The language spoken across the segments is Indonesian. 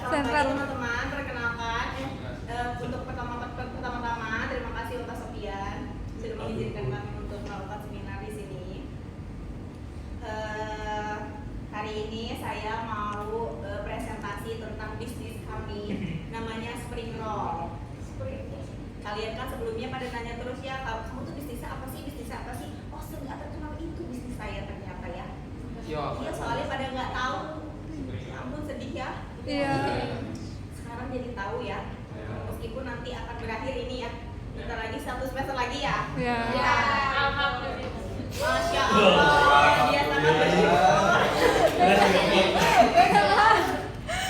Selamat pagi teman-teman, perkenalkan untuk pertama-tama terima kasih Pak Sofian sudah mengizinkan kami untuk melakukan seminar di sini. Hari ini saya mau presentasi tentang bisnis kami, namanya Spring Roll. Kalian kan sebelumnya pada nanya terus ya, kamu tuh bisnisnya apa sih? Oh, nggak terkenal itu bisnis saya ternyata ya. Iya, soalnya pada nggak tahu. Ya ampun, sedih ya. Iya. Sekarang jadi tahu ya. Meskipun nanti akan berakhir ini ya. Bentar lagi 1 semester lagi ya. Iya. Ya. Alhamdulillah. Masya Allah. Dia sangat bersyukur.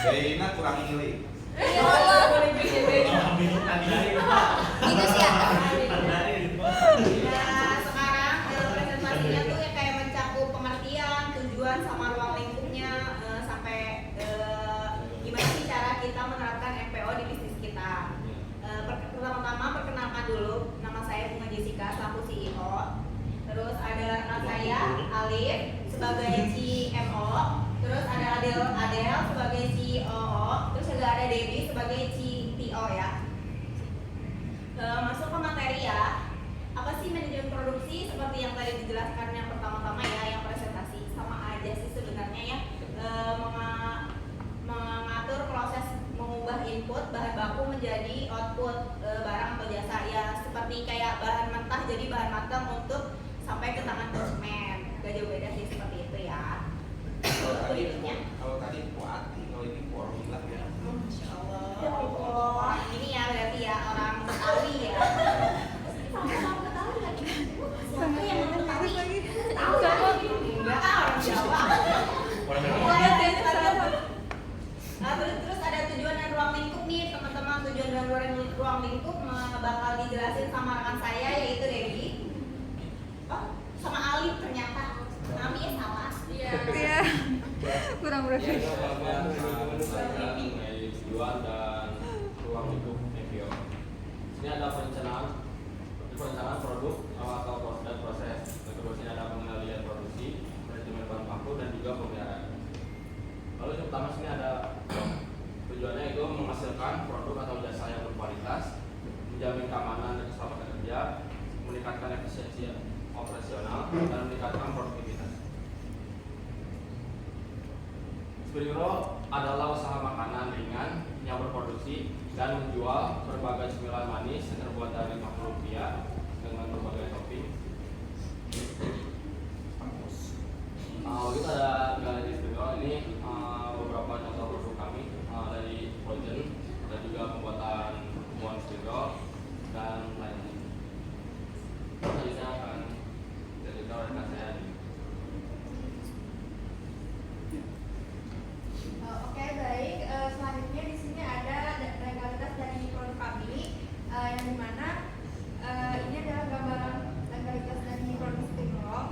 Beina kurang nilai. Ya Allah, boleh bisa beda. Itu sih ya. Nah, sekarang presentasinya tuh ya kayak mencakup pengertian, tujuan sama ruang lingkupnya sampai gimana sih cara kita menerapkan MPO di bisnis kita. Pertama-tama perkenalkan dulu, nama saya Bunga Jessica selaku CEO. Terus ada rekan saya Alif sebagai CMO. Terus ada Adel sebagai COO. Terus juga ada Debbie sebagai CTO ya. Masuk ke materi ya. Apa sih manajemen produksi? Seperti yang tadi dijelaskan yang pertama-tama ya, yang presentasi sama aja sih sebenarnya ya. Mengatur proses mengubah input bahan baku menjadi output barang atau jasa ya, seperti kayak bahan mentah jadi bahan matang untuk sampai ke tangan konsumen. Gak jauh beda sih seperti itu ya. Kalau tadi Puati, kalau ini Pormila ya. Masya Allah. Ini ya berarti ya orang Betawi ya. Sama Betawi lagi. Siapa yang Betawi? Tahu enggak orang Jawa. Terus ada tujuan dan ruang lingkup nih teman-teman. Tujuan dan ruang lingkup bakal dijelasin sama rekan saya yaitu Debbie. Oh, sama Alif ternyata. Kami ya salah. Iya. Kurang berarti. Tujuan dan ruang lingkup MPO. Ini ada perencanaan produk atau dan proses. Terus ini ada pengendalian produksi, manajemen bahan baku dan juga pemeliharaan. Lalu yang pertama sini ada tujuannya itu menghasilkan produk atau jasa yang berkualitas, menjamin keamanan dan keselamatan kerja, meningkatkan efisiensi operasional dan meningkatkan produktivitas. Spring Roll adalah usaha makanan ringan yang berproduksi dan menjual berbagai cemilan manis yang terbuat dari Rp50 dengan berbagai topping. Kita ada galeri Spring Roll ini beberapa contoh produk kami dari frozen dan juga pembuatan buah Spring Roll dan lainnya. Selanjutnya akan dijelaskan oleh rekan saya. Oke, baik. Selanjutnya di sini ada legalitas dari produk kami, yang dimana ini adalah gambaran legalitas dari produk Spring Roll.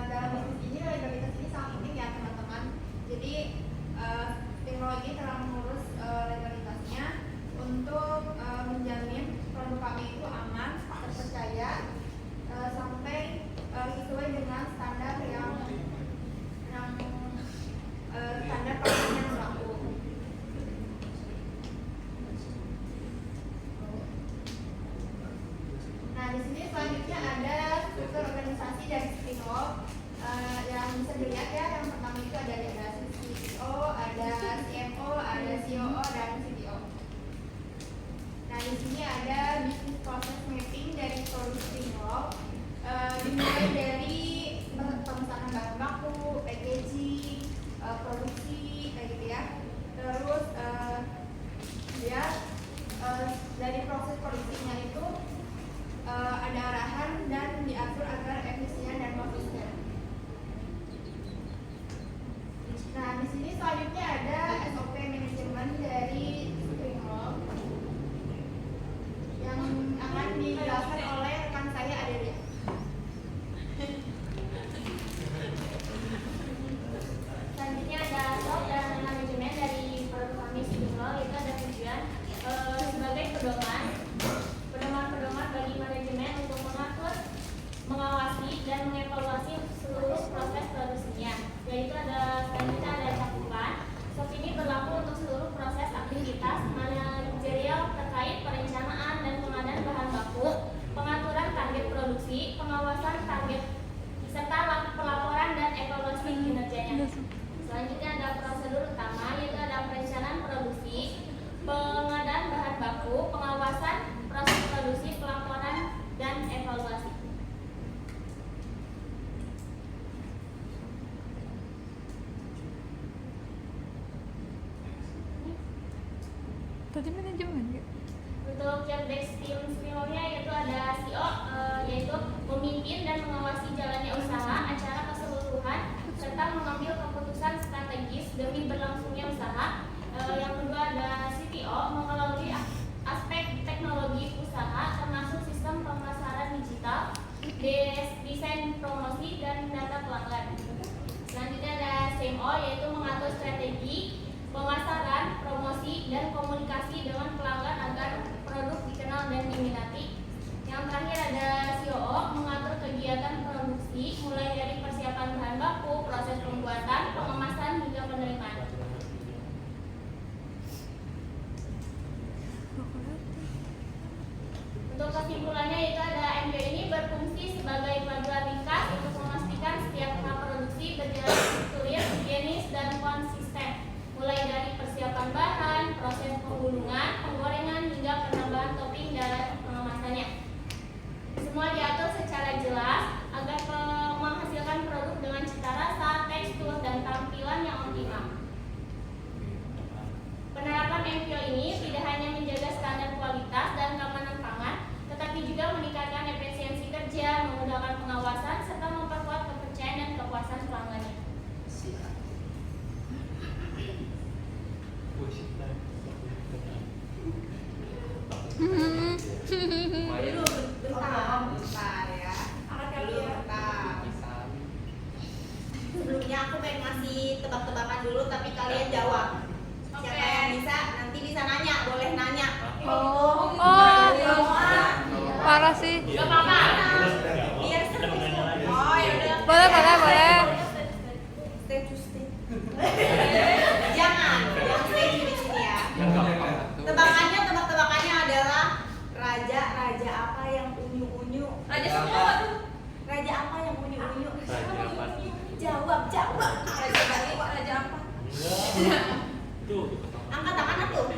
Dalam bisnis ini legalitas ini sangat penting ya teman-teman. Jadi Spring Roll ini telah mengurus legalitasnya untuk menjamin produk kami itu aman, terpercaya, sampai sesuai dengan standar yang standar pakan yang berlaku. Nah, di sini selanjutnya ada struktur organisasi dari Spring Roll yang bisa dilihat ya. Yang pertama itu ada CEO, ada CMO, ada COO dan CTO. Nah, di sini ada business process mapping dari produk Spring Roll, dimulai dari pemesanan bahan baku, packaging, produksi kayak gitu ya. Terus dia dari proses produksinya itu ada arahan dan diatur agar efisien dan konsisten. Nah, di sini selanjutnya ada SOP manajemen dari Spring Roll yang akan dijelaskan oleh rekan saya Adelia. Selanjutnya ada SOP dan manajemen dari produk kami Spring Roll. Itu ada tujuan sebagai pedoman bagi manajemen untuk mengatur, mengawasi dan mengevaluasi seluruh proses produksinya. Yaitu ada selanjutnya ada Tadi manajemen ya? Untuk job desk tim spinoff-nya yaitu ada CEO, yaitu memimpin dan mengawasi jalannya usaha, acara keseluruhan, serta mengambil keputusan strategis demi berlangsungnya usaha. Yang kedua ada CTO, mengelola aspek teknologi usaha termasuk sistem pemasaran digital, desain promosi dan data pelanggan. Selanjutnya ada CMO, yaitu mengatur strategi pemasaran, promosi, dan komunikasi dengan pelanggan agar produk dikenal dan diminati. Yang terakhir ada COO, mengatur kegiatan produksi mulai dari persiapan bahan baku, proses pembuatan, pengemasan hingga penerimaan. Untuk kesimpulannya itu ada MPO ini berfungsi sebagai pelabuhan ringkas untuk memastikan setiap tahap produksi berjalan strukturir, higienis, dan konsisten. Mulai dari persiapan bahan, proses penggulungan, penggorengan, hingga penambahan topping dan pengemasannya. Semua diatur secara jelas agar menghasilkan produk dengan cita rasa, tekstur, dan tampilan yang optimal. Penerapan MPO ini tidak hanya menjaga standar kualitas dan keamanan pangan, tetapi juga meningkatkan efisiensi kerja, memudahkan pengawasan, serta memperkuat kepercayaan dan kepuasan pelanggannya. Dulu bentar ya. Dulu bentar. Sebelumnya aku pengen ngasih tebak-tebakan dulu, tapi kalian jawab. Siapa yang bisa nanti bisa nanya, boleh nanya. Oh, parah sih. Gak apa-apa. Biar seru. Oh yaudah. Boleh. Stay to stay. Jangan stay di sini ya. Tebak-tebakannya adalah raja apa yang unyu-unyu? Raja semua tuh. Raja apa yang unyu-unyu? Raja apa? Jawab. Raja Bali, raja apa? Tuh. Angkat tangan tuh.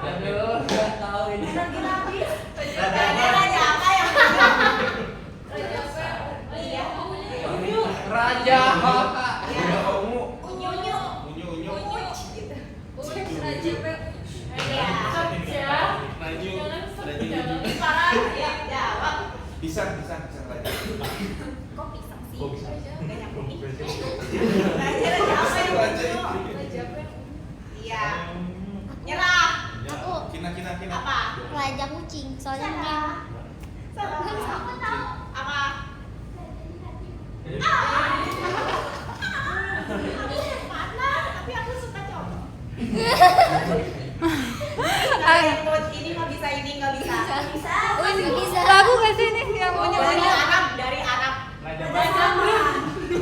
Aduh, nggak tahu ini. Lagi. Raja apa yang unyu? Raja apa? Iya. Raja apa? Iya. Unyu. Unyu-unyu. Unyu. Gitu. Raja apa? Iya. Maju. Parah ya, jawab. Bisa raja. Kok pisang sih? Kok bisa? Nggak nyambung nih. Raja apa yang Raja unyu? itu. Raja apa? Iya. Nyerah. Aku Kina. Apa? raja kucing, soalnya Salah. Aku tahu. Apa? Mana? Tapi aku suka cowok. Ini nggak bisa, ini nggak bisa. Bisa. bisa. Lagu gak sih ini yang punya Dari punya? Arab, dari Arab. Raja Raja Jambu.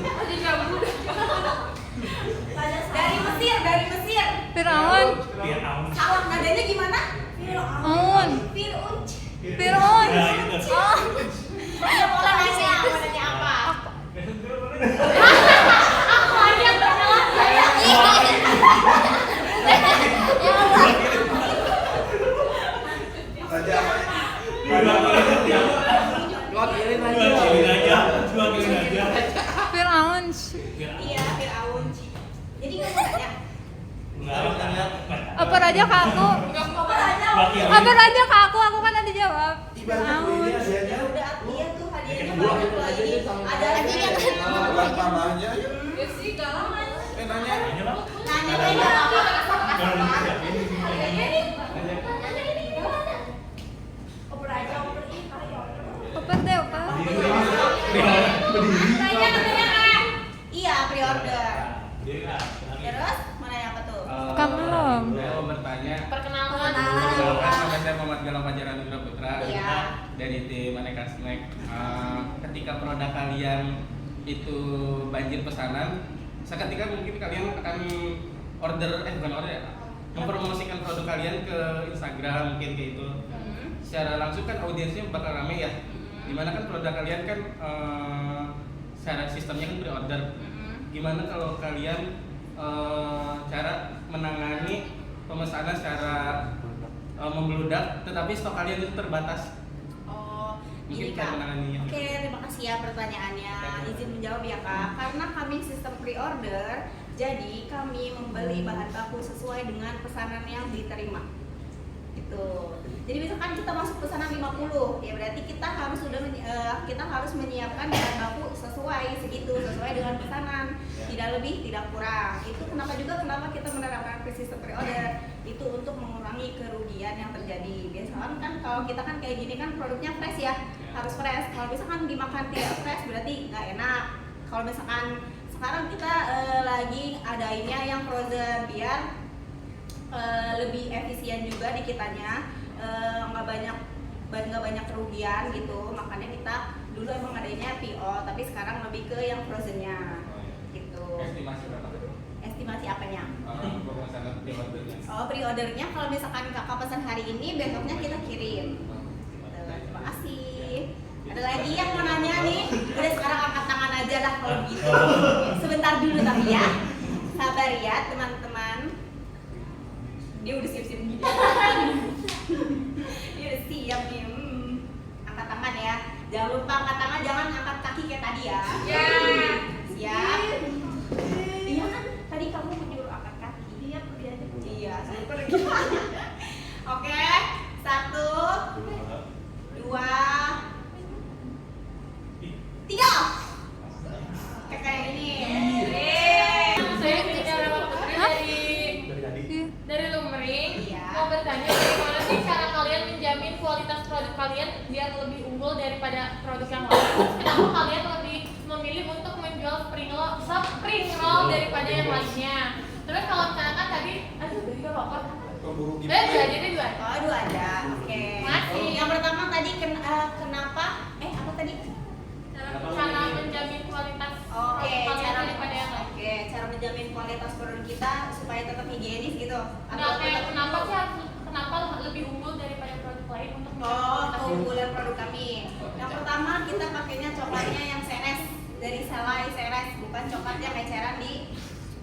Raja Jambu. Dari Mesir. Firaun. Salah, nadanya gimana? Aun. Fir'aun. Firaun. Oh. Ayo bola nanya, mau nanya apa? Aku aja yang bersalah. Raja apa? Wakilin aja. Firaun. Iya, Fir'aun. Jadi nggak mau nanya? Apa raja ke aku? Apa aja? Apa raja ke aku? Aku kan nanti jawab. Firaun. Ya udah, iya tuh hadiahnya banyak loh ini. Ada lagi yang Buat tambahnya aja. Ya sih, galang aja. Nanya. nanya aja apa? Oper aja, oper ini kali oper. Oper deh, oper. Iya, pre-order. Terus mau nanya apa tuh? Kamu belum. Saya mau bertanya. Perkenalan. Nama saya Muhammad Galang Fajar Anugrah Putra. Iya. Dari tim Aneka Snack. Ketika produk kalian itu banjir pesanan, seketika mungkin kalian akan bukan order ya, mempromosikan produk kalian ke Instagram mungkin kayak itu. Secara langsung kan audiensnya bakal rame ya. Dimana kan produk kalian kan secara sistemnya kan pre-order. Gimana kalau kalian cara menangani pemesanan secara membludak, tetapi stok kalian itu terbatas? Oh, Mungkin ini cara Kak. menanganinya. Oke, terima kasih ya pertanyaannya. Izin menjawab ya Kak. Karena kami sistem pre-order, jadi kami membeli bahan baku sesuai dengan pesanan yang diterima. gitu. Jadi misalkan kita masuk pesanan 50, ya berarti kita harus kita harus menyiapkan bahan baku sesuai segitu, sesuai dengan pesanan, tidak lebih, tidak kurang. Itu kenapa kita menerapkan pre-system pre-order itu untuk mengurangi kerugian yang terjadi. Biasanya kan kalau kita kan kayak gini kan produknya fresh ya, harus fresh. Kalau misalkan dimakan tidak fresh berarti nggak enak. Kalau misalkan sekarang kita lagi adainnya yang frozen biar lebih efisien juga di kitanya, nggak banyak kerugian gitu. Makanya kita dulu emang adanya PO, tapi sekarang lebih ke yang frozennya gitu. Estimasi berapa? Estimasi apanya? Pemesanan pre-ordernya. Oh, pre-ordernya kalau misalkan kakak pesan hari ini, besoknya kita kirim. Terima kasih. Ada lagi yang mau nanya nih? Udah sekarang angkat tangan aja lah kalau gitu. Sebentar dulu tapi ya. Sabar ya teman-teman. Dia udah siap-siap gini. Dia udah siap nih. Angkat tangan ya. Jangan lupa angkat tangan, jangan angkat kaki kayak tadi ya. Ya. Siap. Iya kan tadi kamu menyuruh angkat kaki. Iya, pergi aja. Iya, saya pergi. Oke, 1, 2, 3. Kayak ini. Saya bicara dari Lumering. Iya. Mau bertanya bagaimana sih cara kalian menjamin kualitas produk kalian biar lebih unggul daripada produk yang lain? Kenapa kalian lebih memilih untuk menjual spring roll daripada yang lainnya? Terus kalau misalkan tadi, aduh beri apa? Dua jadi dua. Oh, 2 ada. Oke. Masih. Yang pertama tadi kenapa? Apa tadi? Cara menjamin kualitas Oke, produk kalian cara daripada yang lain. Oke, cara menjamin kualitas produk kita supaya tetap higienis gitu. Nggak kayak kenapa lebih unggul daripada produk lain untuk menjamin Oh, kualitas ini? keunggulan produk kami. Yang pertama kita pakainya coklatnya yang Ceres dari Selai Ceres, bukan coklat yang eceran di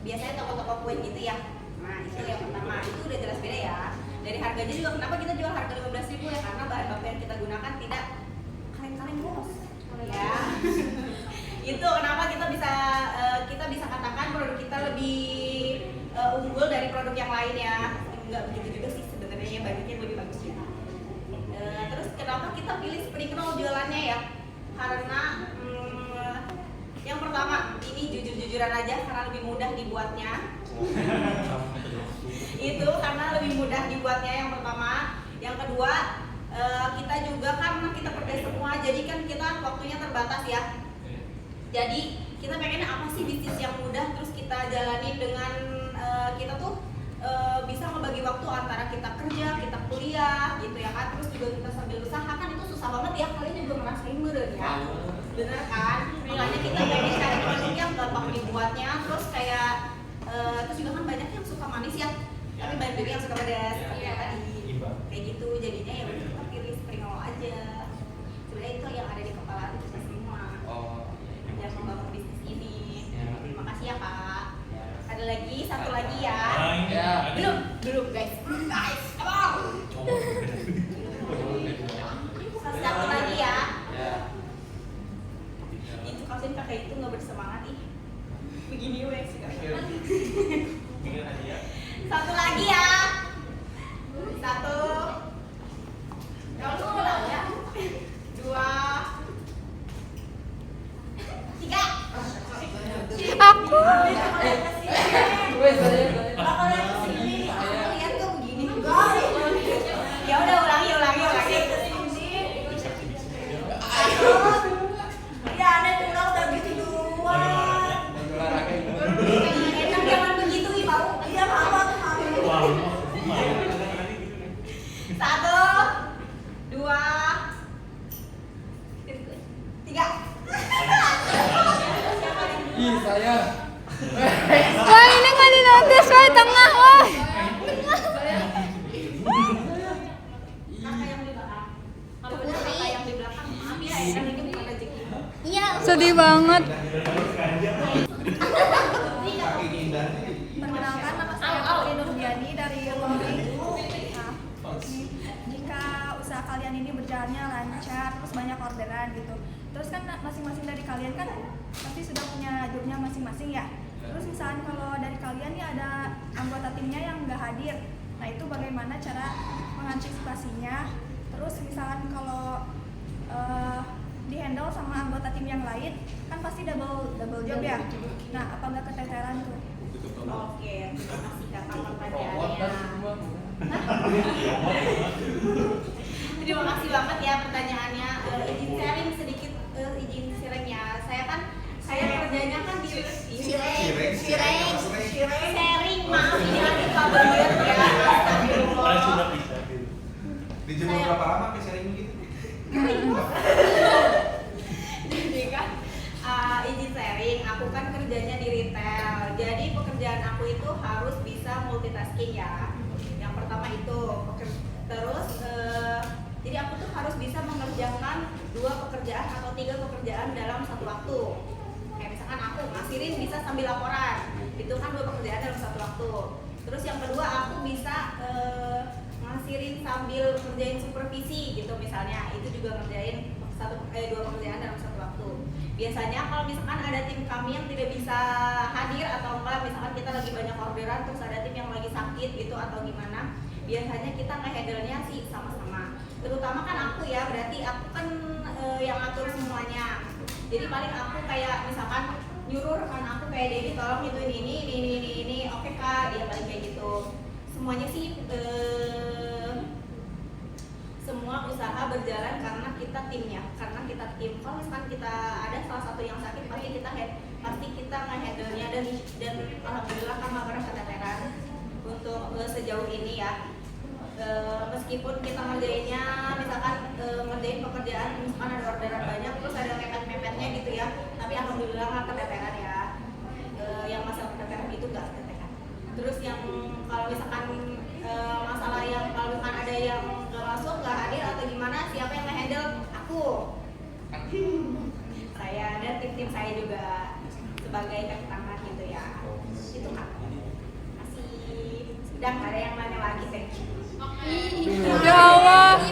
biasanya toko-toko kue gitu ya. Nah itu yang pertama, itu udah jelas beda ya. Dari harganya juga kenapa kita jual harga 15.000 ya, karena bahan baku yang kita gunakan tidak kaleng-kaleng bos. Ya. Itu kenapa kita bisa katakan produk kita lebih unggul dari produk yang lain ya. Enggak begitu juga sih sebenarnya, ya banyaknya lebih bagus ya. Terus kenapa kita pilih spring roll jualannya ya? Karena yang pertama ini jujur-jujuran aja karena lebih mudah dibuatnya. Itu karena lebih mudah dibuatnya yang pertama. Yang kedua kita juga karena kita kerja semua, jadi kan kita waktunya terbatas ya. Jadi kita pengennya apa sih bisnis yang mudah terus kita jalani dengan kita tuh bisa membagi waktu antara kita kerja, kita kuliah gitu ya kan, terus juga kita sambil usaha kan itu susah banget ya, kalian juga ngerasain bener ya, bener kan? Makanya kita pengen cari produk yang gampang dibuatnya, terus kayak terus juga kan banyak yang suka manis ya, tapi banyak juga yang suka pedas kayak tadi, kayak gitu jadinya ya udah kita pilih spring roll aja. Sebenarnya itu yang ada di kepala kita semua. Yang membangun bisnis ini. Terima kasih ya Pak. Ada lagi, satu lagi ya. Belum guys. Abang. Satu lagi ya. Itu kasihin kakak itu nggak bersemangat ih. Begini wes sih kakak. Satu lagi ya. Satu. Kalau lu ulang ya. 2, 3. Aku. Lihat kok begini. Ya udah ulangi. Ya ada pulang udah gitu duluan. Enak jangan begitu ih bau. Iya apa tuh. 1, 2, 3. Ih, saya. Wah, ini nggak dinotis, wah tengah, wah. Kakak yang di belakang. Kalau bener kakak yang di belakang, maaf ya, ini bukan rezeki. Iya. Sedih banget. Perkenalkan, nama saya Putri Nurdiani dari Lumering. Jika usaha kalian ini berjalannya lancar, terus banyak orderan gitu, terus kan masing-masing dari kalian kan pasti sudah punya jobnya masing-masing ya. Terus misalnya kalau dari kalian nih ada anggota timnya yang nggak hadir, nah itu itu bagaimana cara mengantisipasinya. Terus misalkan kalau dihandle sama anggota tim yang lain kan pasti double job ya. Nah, apa nggak keteteran tuh? Oke, terima kasih kakak pertanyaannya. Terima kasih banget ya pertanyaannya. Izin sharing sedikit, izin sharing ya. Saya kerjanya kan di sharing, maaf ini lagi kabel ya. Astagfirullah. Dijemur berapa lama ke sharing gitu? Jadi kan izin sharing, aku kan kerjanya di retail. Jadi pekerjaan aku itu harus bisa multitasking ya. Yang pertama itu, terus jadi aku tuh harus bisa mengerjakan 2 pekerjaan atau 3 pekerjaan dalam satu waktu. Kayak misalkan aku ngasirin bisa sambil laporan, itu kan 2 pekerjaan dalam satu waktu. Terus yang kedua aku bisa ngasirin sambil kerjain supervisi gitu misalnya, itu juga ngerjain 2 pekerjaan dalam satu waktu. Biasanya kalau misalkan ada tim kami yang tidak bisa hadir atau enggak, misalkan kita lagi banyak orderan terus ada tim yang lagi sakit gitu atau gimana, biasanya kita nge-handle-nya sih sama-sama. Terutama kan aku ya, berarti aku kan yang atur semuanya. Jadi paling aku kayak misalkan nyuruh rekan aku kayak Dewi tolong itu ini, oke kak, dia paling kayak gitu. Semuanya sih semua usaha berjalan karena kita timnya, karena kita tim. Kalau misalkan kita ada salah satu yang sakit, pasti kita nge-handle-nya dan alhamdulillah kan nggak pernah keteteran untuk sejauh ini ya. Meskipun kita ngerjainnya misalkan ngerjain pekerjaan misalkan ada orderan banyak terus ada mepet-mepetnya gitu ya, tapi alhamdulillah nggak keteteran ya. Yang masalah keteteran itu nggak keteteran. Terus yang kalau misalkan masalah yang kalau misalkan ada yang nggak masuk, nggak hadir atau gimana, siapa yang nge-handle? Aku. Saya dan tim saya juga sebagai kaki tangan gitu ya. Itu kak. Masih sedang ada yang nanya lagi teh. Ya Allah.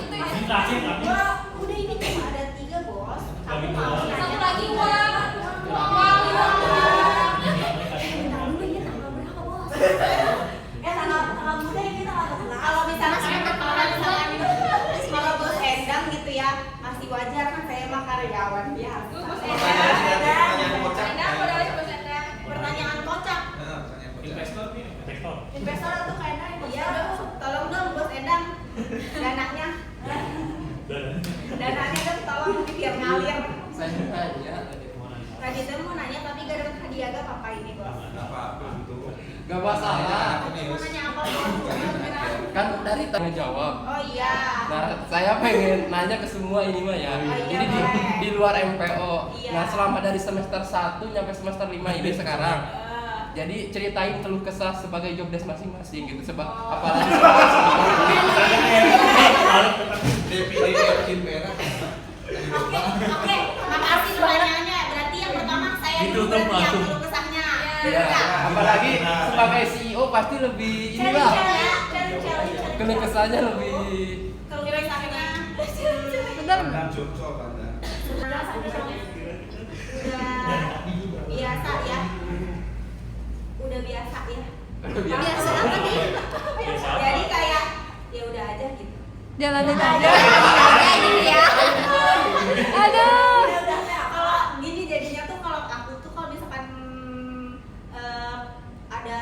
Udah ini cuma ada 3 bos. Kamu mau nanya? Satu lagi, Wak. Tanggal muda ini kita nggak kenal. Kalau misalnya kalau bos Endang gitu ya, masih wajar kan saya mah karyawan biasa. Pertanyaan kocak. Investor itu kayaknya iya, tolong dong bos Endang dananya dong tolong biar ngalir. Saya nanya. Raditya mau nanya tapi gak dapat hadiah gak apa-apa ini bos. Apa itu? Gak masalah. Mau nanya apa bos? Kan dari tanya jawab. Oh iya. Nah, saya pengen nanya ke semua ini mah ya. Oh, iya, Jadi boleh. di luar MPO. Iya. Nah, selama dari semester 1 sampai semester 5 ini sekarang. Jadi ceritain keluh kesah sebagai job desk masing-masing gitu. Sebab apalagi Oke, makasih pertanyaannya. Berarti yang pertama saya dulu berarti yang keluh kesahnya. ya, apalagi sebagai CEO pasti lebih inilah. Keluh kesahnya lebih Keluh kesahnya. Bentar. Udah biasa ya. Udah biasa ya. Biasa apa nih? Jadi kayak ya udah aja gitu. Jalanin aja. Kayak gini ya. Aduh. Kalau gini jadinya tuh kalau aku tuh kalau misalkan ada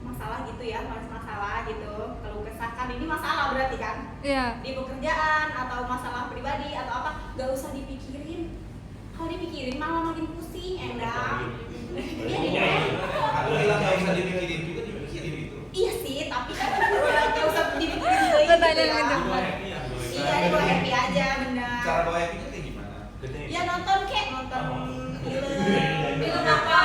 masalah gitu ya, masalah gitu, keluh kesah kan ini masalah berarti kan? Iya. Di pekerjaan atau masalah pribadi atau apa, gak usah dipikirin. Kalau dipikirin malah makin pusing, Endang. Aku bilang nggak usah dipikirin juga dipikirin itu. Iya sih, tapi kan gak usah dipikirin dulu gitu Pertanyaan ya. yang kedua. Iya, dibawa happy aja, benar. Cara bawa happy kayak gimana? Ya nonton film apa?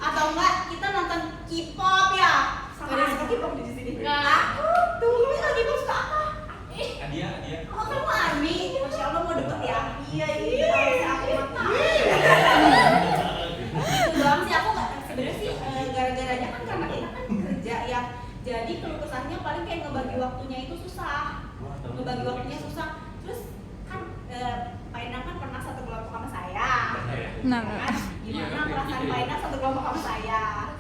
Atau enggak kita nonton K-pop ya? Ada suka K-pop di sini. Aku tuh suka K-pop suka apa? Dia. Oh kamu Army? Masya Allah mau deket ya? Iya. Aku mah. Itu doang sih aku nggak sebenarnya sih gara-garanya kan karena kita kan kerja ya. Jadi keluh kesahnya paling kayak ngebagi waktunya itu susah. Ngebagi waktunya susah. Terus kan Pak Endang kan pernah satu kelompok sama saya. Nah. Kan? Gimana perasaan Pak Endang satu kelompok sama saya?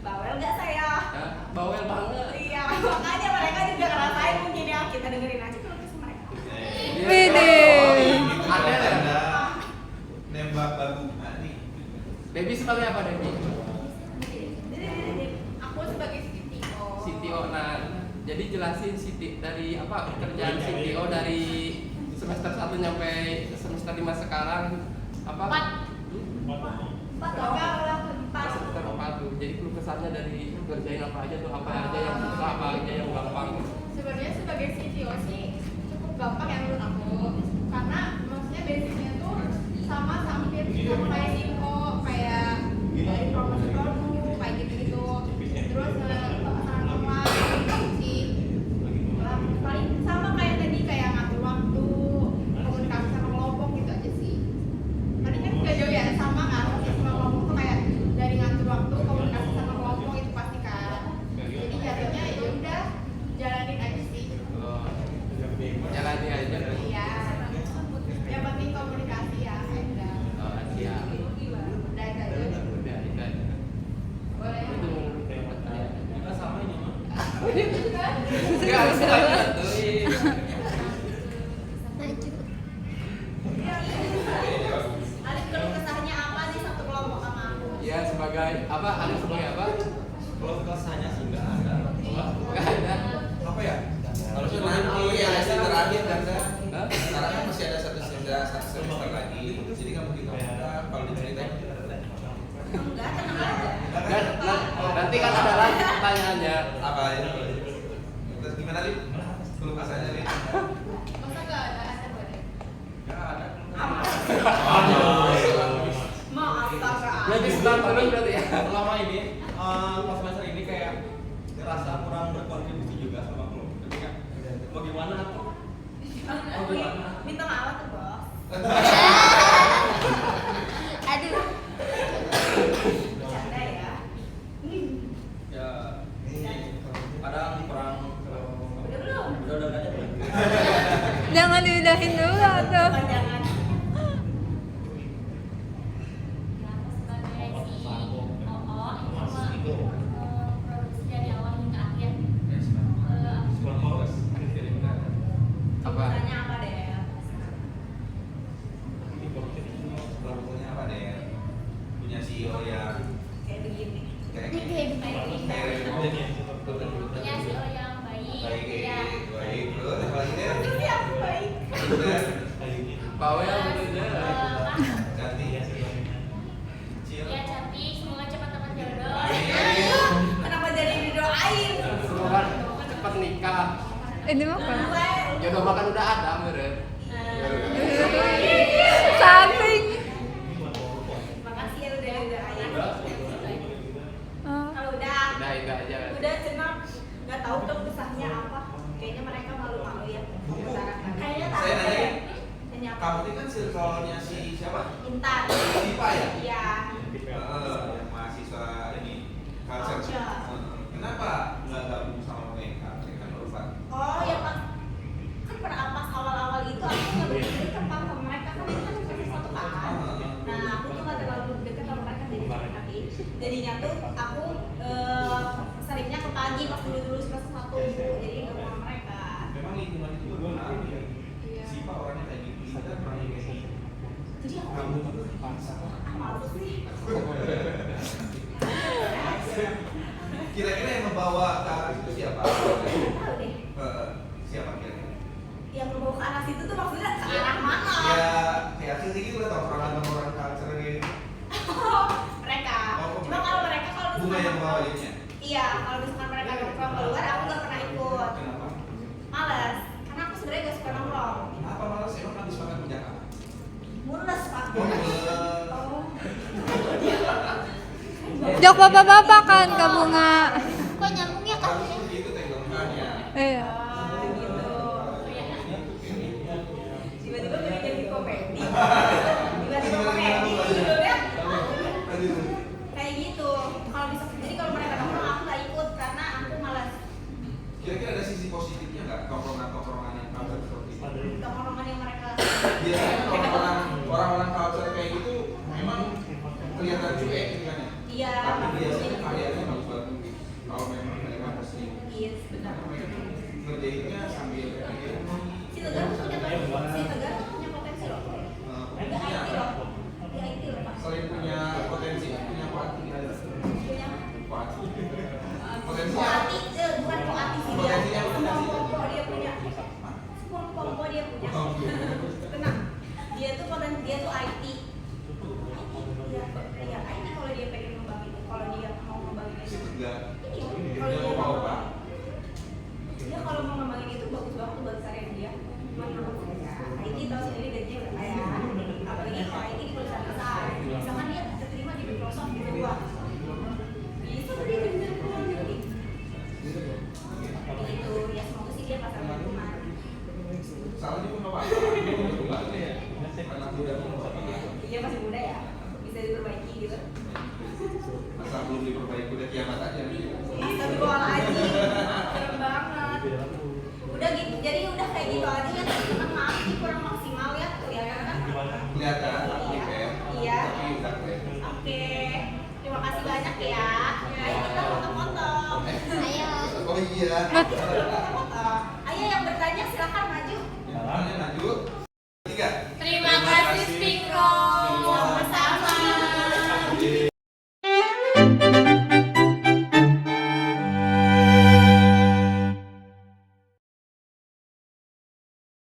Bawel nggak saya? Ya, bawel banget. Iya, makanya mereka juga ngerasain mungkin ya, kita dengerin aja kalau kesel mereka. Widih. Ada ya? Nembak babu nih. Debbie sebagai apa Debbie? Aku sebagai CTO. CTO. Nah, jadi jelasin dari apa pekerjaan CTO dari semester 1 nyampe semester 5 sekarang apa? 4 loh. Semester 4 tuh. Jadi keluh kesahnya dari kerjain apa aja tuh, apa aja yang susah, apa aja yang gampang. Sebenarnya sebagai CTO sih cukup gampang ya menurut aku, karena maksudnya basicnya tuh sama hampir sama kayak CTO, kayak dari promosi produk kayak gitu-gitu. Terus pemasaran online sih paling sama kayak tadi, kayak ngatur waktu, komunikasi sama kelompok gitu aja sih. Paling kan nggak jauh ya, sama kan sama kelompok tuh kayak dari ngatur waktu, komunikasi sama kelompok itu pasti kan. Jadi jatuhnya ya udah jalanin aja sih. Jalani aja. Iya. Yang penting komunikasi ya, udah. Siap. Udah itu aja. Udah itu aja. Boleh. Itu menurut saya. Kita sama ini mah. Enggak harus lanjut. Alif keluh kesahnya apa nih satu kelompok sama aku? Ya sebagai apa? Alif sebagai apa? Kalau kelasnya sih nggak ada. Enggak ada. Apa ya? Harusnya nanti ya terakhir kan saya. Hah? Sekarang kan masih ada satu semester lagi. Jadi nggak mungkin kalau diceritain. Enggak, tenang aja. Nanti kan ada lagi pertanyaannya. Apa ini? Terus gimana nih? Keluh kesahnya nih. Masa nggak ada boleh? Nggak ada. Maaf, Kak. Berarti setahun terus berarti ya. Selama ini pas semester ini kayak ngerasa kurang berkontribusi juga sama kelompok. Ketika bagaimana tuh? Minta maaf tuh, Bos. Aduh. Bercanda ya. Ya kadang kurang Udah belum? udah aja belum. Jangan diudahin dulu tuh. Jangan. Produksi dari awal hingga akhir. Apa? Tanya apa deh? Kelompoknya apa deh? Punya CEO yang Kayak begini. kayak Ini kayak begini. Punya CEO yang baik. baik, Ya. baik. Terus apa lagi deh? Tapi aku baik. Bawel Terus, bener. Cantik. ya cantik, semoga cepat dapat jodoh. Kenapa jadi didoain? Semoga cepat nikah. Ini mah apa? Jodoh makan udah ada meren. Samping. Makasih ya udah doain. Oh. Kalau udah Udah aja. udah cenang nggak tahu tuh kesahnya apa. Kayaknya mereka malu-malu ya. Kayaknya tahu Saya nanya, deh. Nanya apa? kamu ini kan circle-nya si siapa? Intan. Sipa ya? Iya. Yang mahasiswa ini culture. Culture. Kenapa nggak gabung sama mereka? Mereka Nurfan. Oh ya Pak. Kan pada pas awal-awal itu aku nggak begitu dekat sama mereka kan itu kan cuma satu kan. Nah aku tuh nggak terlalu dekat sama mereka tapi jadinya tuh aku seringnya ke pagi pas dulu semester 1 jadi nggak sama mereka. Memang lingkungan itu berpengaruh ya. Sipa orangnya kayak gitu. Kita orangnya kayak gitu. Jadi aku Kamu itu dipaksa. malu sih. Kira-kira yang membawa ke arah itu siapa? Tahu deh. Siapa kira-kira? Yang membawa ke arah situ tuh maksudnya ke arah mana? Ya kayak sih gitu lah tongkrongan orang culture gitu. Mereka. Oh, Cuma kalau mereka kalau Bunga yang misalkan bawa linknya. iya kalau misalkan mereka nongkrong keluar aku nggak pernah ikut. Kenapa? Males. Karena aku sebenarnya gak suka nongkrong. Kenapa malas emang habis makan di Jakarta? Mules pak. Oh, Jok bapak-bapak kan ke bunga. Kok nyambung ya Kak? Itu tenggelamnya. Iya. Tiba-tiba pengen jadi komedi. Tiba-tiba komedi gitu ya. Kayak gitu. Kalau bisa jadi kalau mereka nongkrong aku nggak ikut karena aku malas. Kira-kira ada sisi positifnya nggak tongkrongan yang culture seperti itu? Tongkrongan yang mereka. Biasanya orang-orang culture kayak gitu memang kelihatan cuek gitu kan ya. Iya. Tapi biasanya karyanya bagus banget. Yes, benar. Ngerjainnya sambil Si Tegar tuh punya potensi, si Tegar tuh punya potensi loh. Dia IT loh. Dia IT loh, Pak. selain punya potensi, punya kuati Punya kuati. Poati, bukan Poati sih dia. Potensinya apa? Pompo dia punya. Pompo dia punya. Tenang. Dia tuh potensi, dia tuh IT. Iya, IT kalau dia pengen ngembangin, kalau dia mau ngembangin Si itu. Tegar. Iya, kalau Dia dia mau apa? dia kalau mau ngembangin itu bagus banget tuh buat karya dia. Menurut saya, IT tahu sendiri gajinya berapa ya. Apalagi kalau IT di perusahaan besar. Misalkan dia terima di Microsoft di luar. Bisa tuh dia kerja di luar negeri. Gitu, ya semoga sih dia pasar lingkungan. Salahnya pun apa? Dia mau kembali ya. Anak muda pun apa? Iya masih muda ya, bisa diperbaiki gitu. Masa belum diperbaiki udah kiamat aja. Astagfirullahaladzim, serem banget. Udah gitu, jadi udah kayak gitu aja ya teman-teman, maaf ini kurang maksimal ya kelihatan kan? Kelihatan aktif ya. Iya. Tapi udah keren. Oke, terima kasih banyak ya. Ayo kita foto-foto. Ayo. Oh iya. Kita foto-foto